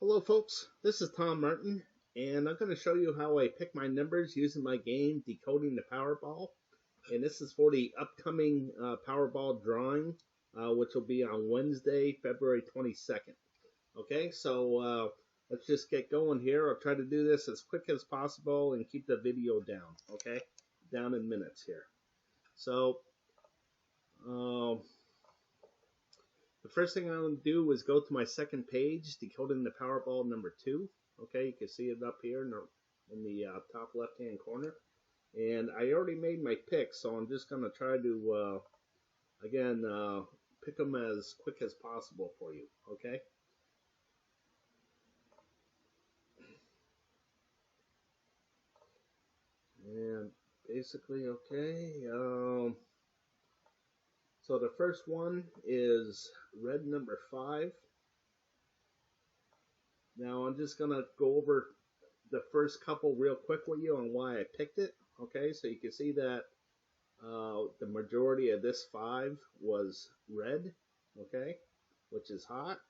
Hello folks, this is Tom Martin, and I'm going to show you how I pick my numbers using my game Decoding the Powerball. And this is for the upcoming Powerball drawing, which will be on Wednesday, February 22nd. Okay, so let's just get going here. I'll try to do this as quick as possible and keep the video down, okay? Down in minutes here. So, the first thing I'm going to do is go to my second page, Decoding the Powerball number 2. Okay, you can see it up here in the top left-hand corner. And I already made my picks, so I'm just going to try to, again, pick them as quick as possible for you, okay? And basically, okay, so the first one is red number 5. Now I'm just going to go over the first couple real quick with you on why I picked it. Okay, so you can see that the majority of this 5 was red, okay, which is hot.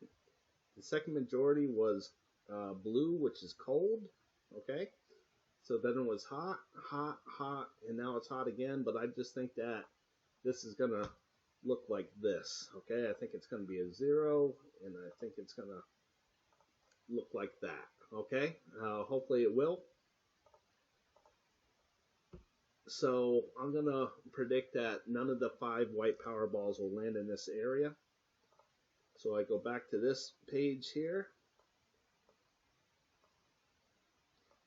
The second majority was blue, which is cold, okay. So then it was hot, hot, hot, and now it's hot again, but I just think that this is going to look like this, okay? I think it's going to be a 0, and I think it's going to look like that, okay? Hopefully it will. So I'm going to predict that none of the 5 white Powerballs will land in this area. So I go back to this page here.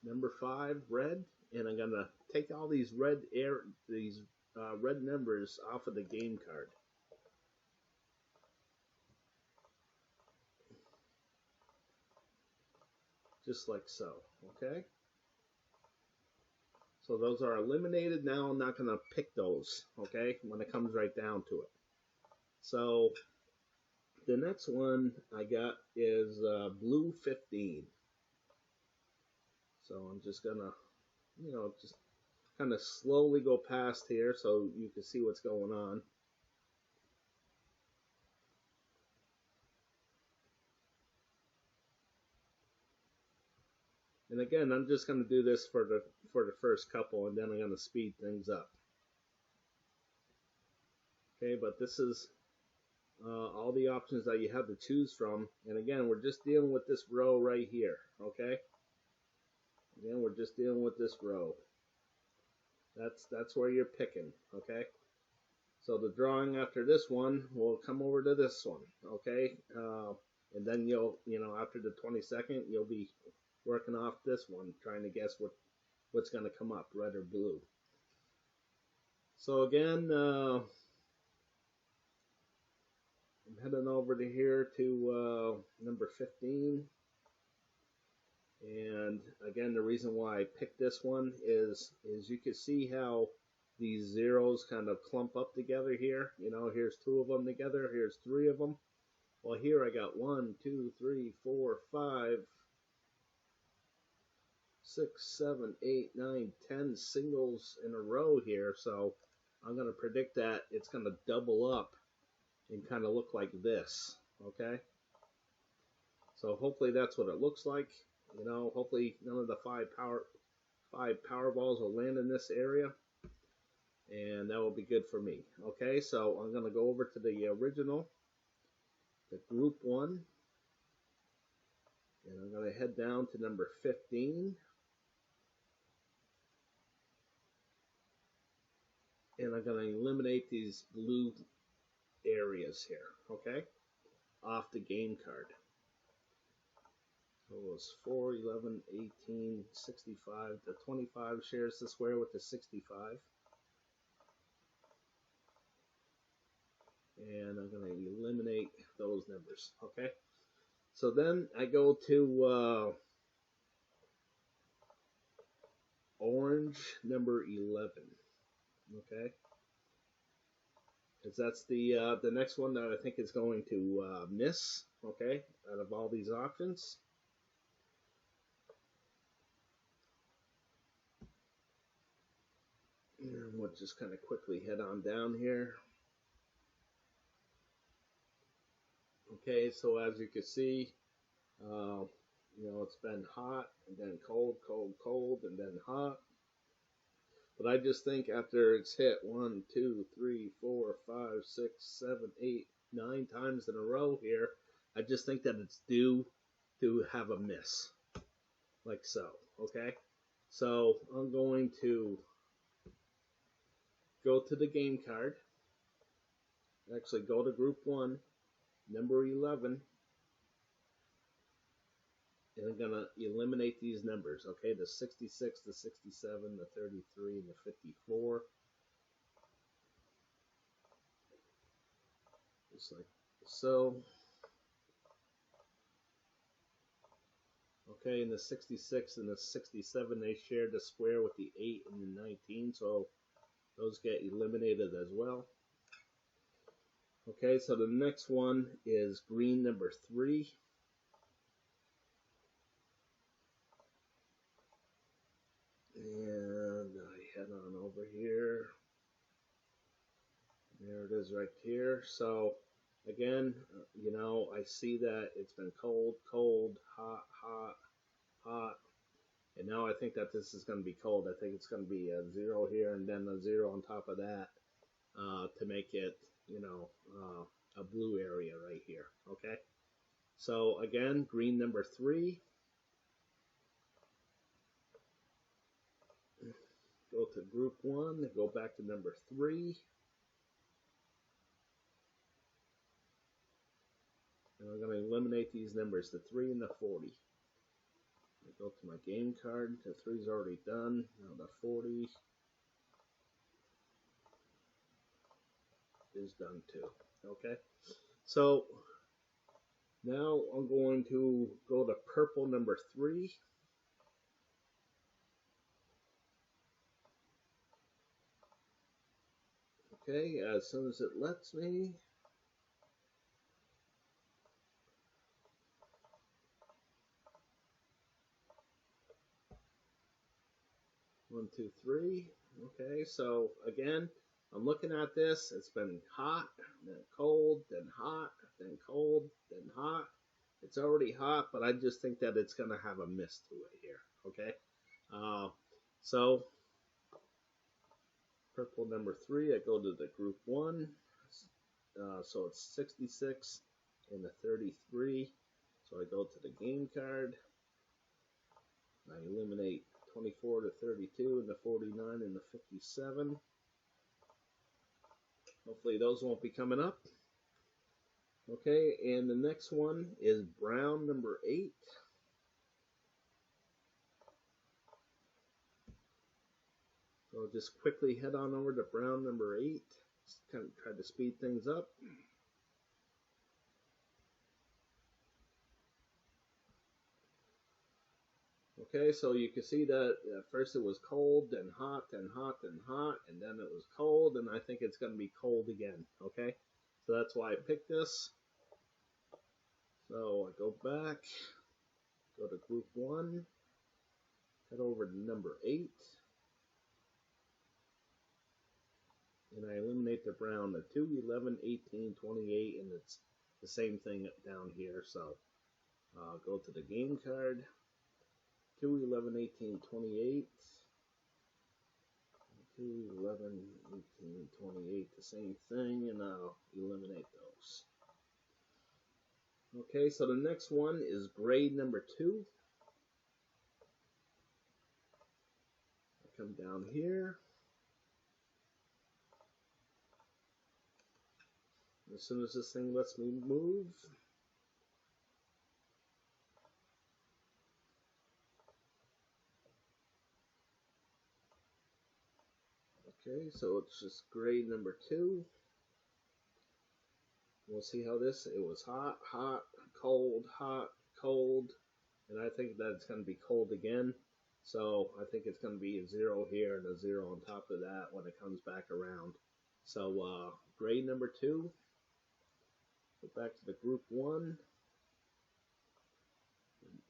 Number 5, red, and I'm going to take all these red numbers off of the game card. Just like so, okay? So those are eliminated. Now I'm not going to pick those, okay, when it comes right down to it. So the next one I got is blue 15. So I'm just going to, just kind of slowly go past here so you can see what's going on. And again, I'm just going to do this for the first couple, and then I'm going to speed things up. Okay, but this is all the options that you have to choose from. And again, we're just dealing with this row right here. Okay. Again, we're just dealing with this row. That's where you're picking. Okay. So the drawing after this one will come over to this one. Okay. And then you'll, after the 22nd, you'll be working off this one, trying to guess what's going to come up, red or blue. So again, I'm heading over to here to number 15. And again, the reason why I picked this one is you can see how these zeros kind of clump up together here. Here's 2 of them together. Here's 3 of them. Well, here I got 1, 2, 3, 4, 5, 6, 7, 8, 9, 10 singles in a row here. So I'm going to predict that it's going to double up and kind of look like this. Okay. So hopefully that's what it looks like. Hopefully none of the 5 Powerballs will land in this area. And that will be good for me. Okay, so I'm going to go over to the original, the group 1. And I'm going to head down to number 15. And I'm going to eliminate these blue areas here, okay, off the game card. So it was 4, 11, 18, 65. The 25 shares the square with the 65. And I'm going to eliminate those numbers, okay? So then I go to orange number 11, okay? Because that's the next one that I think is going to miss, okay, out of all these options. And we'll just kind of quickly head on down here. Okay, so as you can see, You know, it's been hot and then cold, cold, cold, and then hot. But I just think after it's hit 1, 2, 3, 4, 5, 6, 7, 8, 9 times in a row here, I just think that it's due to have a miss, like so. Okay, so I'm going to go to the game card. Actually, go to group 1, number 11. And I'm going to eliminate these numbers, okay? The 66, the 67, the 33, and the 54. Just like so. Okay, and the 66 and the 67, they share the square with the 8 and the 19, so those get eliminated as well. Okay, so the next one is green number 3. And I head on over here. There it is right here. So again, you know, I see that it's been cold, cold, hot, hot, hot. And now I think that this is going to be cold. I think it's going to be a 0 here and then a 0 on top of that to make it, you know, a blue area right here. Okay. So again, green number 3. Go to group 1, go back to number 3. And I'm going to eliminate these numbers, the 3 and the 40. I go to my game card, the 3 is already done, now the 40 is done too. Okay, so now I'm going to go to purple number 3. Okay, as soon as it lets me. One, two, three. Okay, so again, I'm looking at this. It's been hot, then cold, then hot, then cold, then hot. It's already hot, but I just think that it's going to have a mist to it here. Okay, so purple number 3, I go to the group 1. So it's 66 and the 33. So I go to the game card. I eliminate 24 to 32 and the 49 and the 57. Hopefully those won't be coming up. Okay, and the next one is brown number 8. So just quickly head on over to brown number 8. Just kind of try to speed things up. Okay, so you can see that at first it was cold, then hot, then hot, then hot, and then it was cold, and I think it's going to be cold again. Okay, so that's why I picked this. So I go back, go to group 1, head over to number 8. And I eliminate the brown, the 2, 11, 18, 28, and it's the same thing down here. So go to the game card, 2, 11, 18, 28, 2, 11, 18, 28, the same thing, and I'll eliminate those. Okay, so the next one is grade number 2. I come down here. As soon as this thing lets me move, okay, so it's just grade number 2. We'll see how this, it was hot, hot, cold, and I think that it's going to be cold again. So I think it's going to be a 0 here and a 0 on top of that when it comes back around. So grade number 2. Go back to the group 1.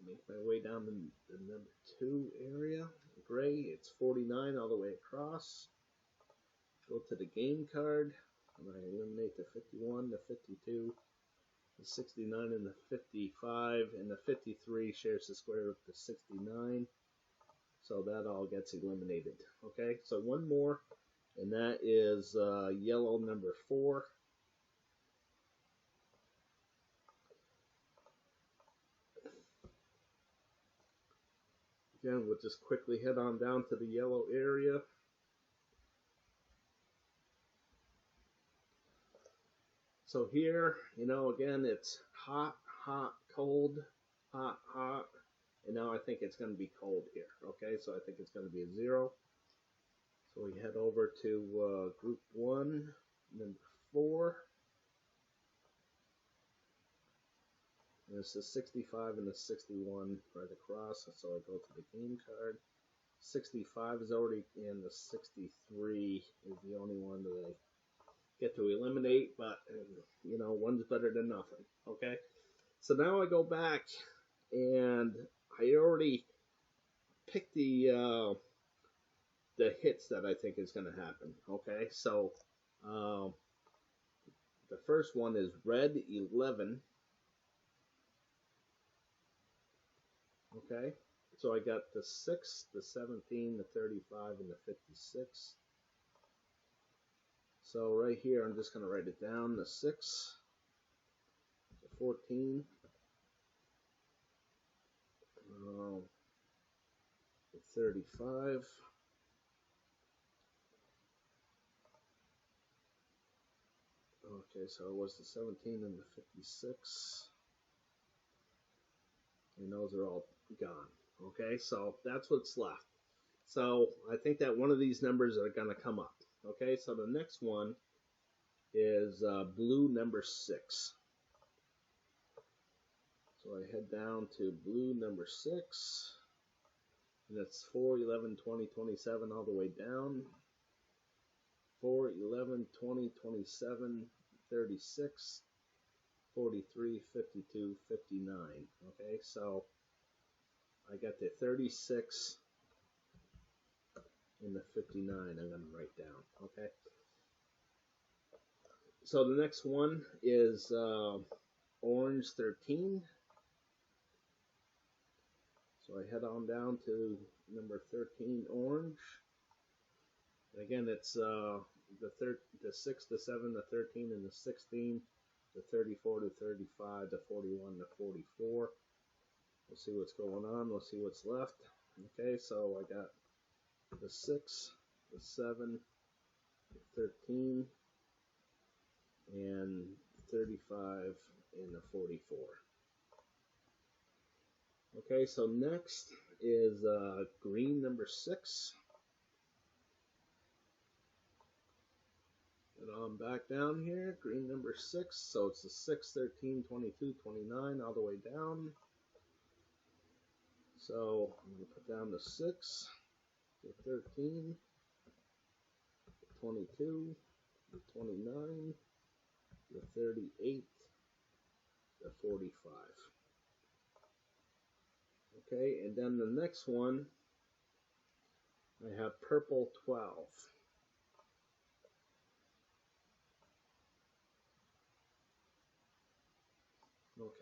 Make my way down to the number 2 area. Gray, it's 49 all the way across. Go to the game card, and I eliminate the 51, the 52, The 69 and the 55, and the 53 shares the square root of the 69. So that all gets eliminated. Okay, so one more, and that is yellow number 4. Again, we'll just quickly head on down to the yellow area. So here, again, it's hot, hot, cold, hot, hot. And now I think it's going to be cold here. Okay, so I think it's going to be a 0. So we head over to group 1, number 4. And it's the 65 and the 61 right across. So I go to the game card. 65 is already in. The 63 is the only one that I get to eliminate. But, one's better than nothing. Okay, so now I go back and I already picked the hits that I think is going to happen. Okay, so the first one is red 11. Okay, so I got the 6, the 17, the 35, and the 56. So right here, I'm just going to write it down. The 6, the 14, the 35, okay, so it was the 17 and the 56, and those are all gone. Okay, so that's what's left. So I think that one of these numbers are going to come up. Okay, so the next one is blue number 6. So I head down to blue number 6, and it's 4, 11, 20, 27 all the way down. 4, 11, 20, 27, 36, 43, 52, 59. Okay, so I got the 36 and the 59 I'm going to write down. Okay, so the next one is orange 13. So I head on down to number 13, orange. And again, it's the 6, the 7, the 13, and the 16, the 34, the 35, the 41, the 44. We'll see what's going on. We'll see what's left. Okay, so I got the 6, the 7, the 13, and 35, and the 44. Okay, so next is green number 6. And I'm back down here, green number 6. So it's the 6, 13, 22, 29, all the way down. So I'm going to put down the 6, the 13, the 22, the 29, the 38, the 45. Okay, and then the next one, I have purple 12.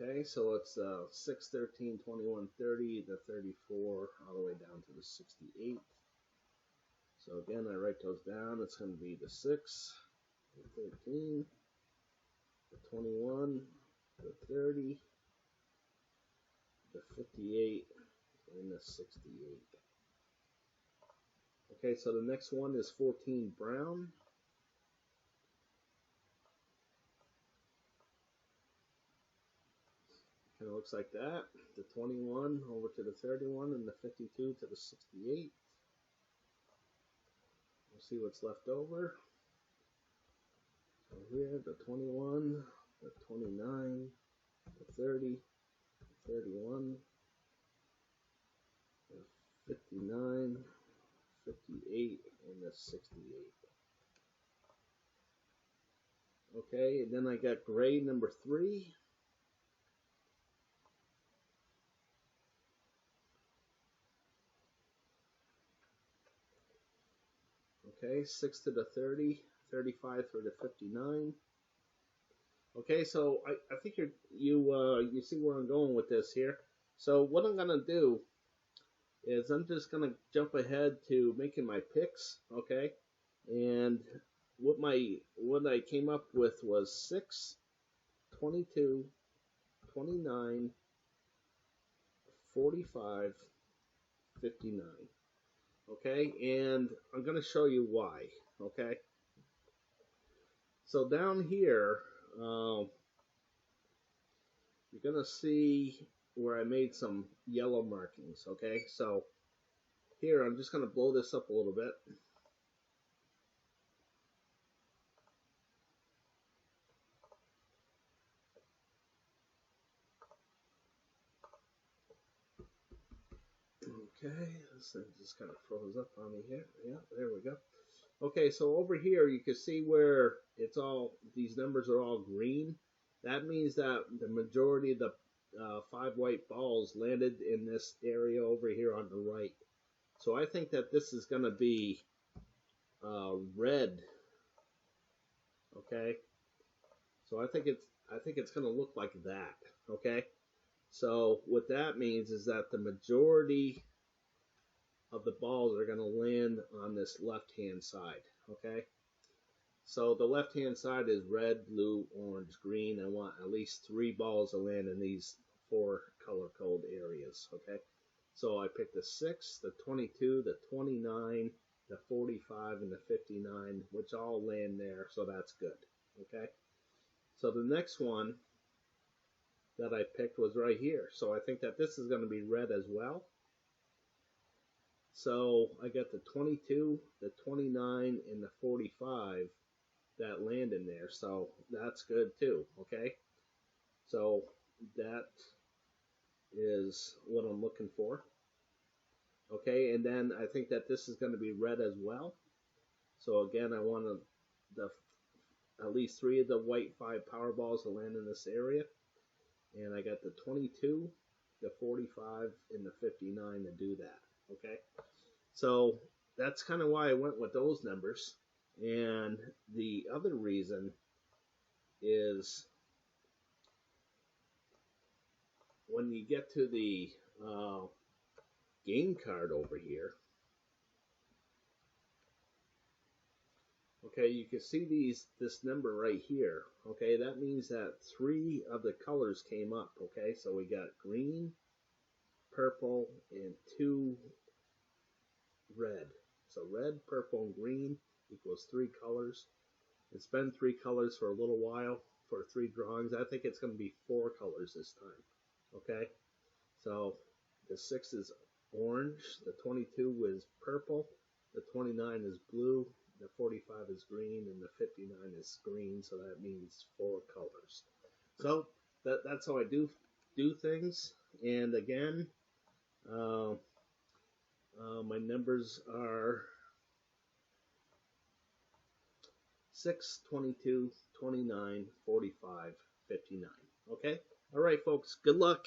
Okay, so it's 6, 13, 21, 30, the 34, all the way down to the 68. So again, I write those down. It's going to be the 6, the 13, the 21, the 30, the 58, and the 68. Okay, so the next one is 14, brown. Kind of looks like that. The 21 over to the 31 and the 52 to the 68. We'll see what's left over. So here, the 21, the 29, the 30, the 31, the 59, 58, and the 68. Okay, and then I got gray number 3. Okay, 6 to the 30, 35 for the 59, Okay, so I think you see where I'm going with this here. So what I'm gonna do is I'm just gonna jump ahead to making my picks, okay? And what I came up with was 6, 22, 29, 45, 59. Okay, and I'm gonna show you why. Okay, so down here, you're gonna see where I made some yellow markings. Okay, so here I'm just gonna blow this up a little bit. Okay, this thing just kind of froze up on me here. Yeah, there we go. Okay, so over here you can see where it's all, these numbers are all green. That means that the majority of the 5 white balls landed in this area over here on the right. So I think that this is going to be red. Okay, so I think it's going to look like that. Okay, so what that means is that the majority of the balls are going to land on this left hand side. Okay, so the left hand side is red, blue, orange, green. I want at least 3 balls to land in these 4 color code areas. Okay, so I picked the 6, the 22, the 29, the 45, and the 59, which all land there, so that's good. Okay, so the next one that I picked was right here, so I think that this is going to be red as well. So I got the 22, the 29, and the 45 that land in there, so that's good too. Okay, so that is what I'm looking for. Okay, and then I think that this is going to be red as well. So again, I want at least 3 of the white 5 Powerballs to land in this area, and I got the 22, the 45, and the 59 to do that. Okay, so that's kind of why I went with those numbers. And the other reason is when you get to the game card over here, okay, you can see this number right here. Okay, that means that 3 of the colors came up. Okay, so we got green, purple, and 2 red. So red, purple, and green equals 3 colors. It's been 3 colors for a little while for 3 drawings. I think it's going to be 4 colors this time. Okay, so the 6 is orange, the 22 is purple, the 29 is blue, the 45 is green, and the 59 is green, so that means 4 colors. So that's how I do things. And again, my numbers are 6, 22, 29, 45, 59. Okay? All right, folks. Good luck.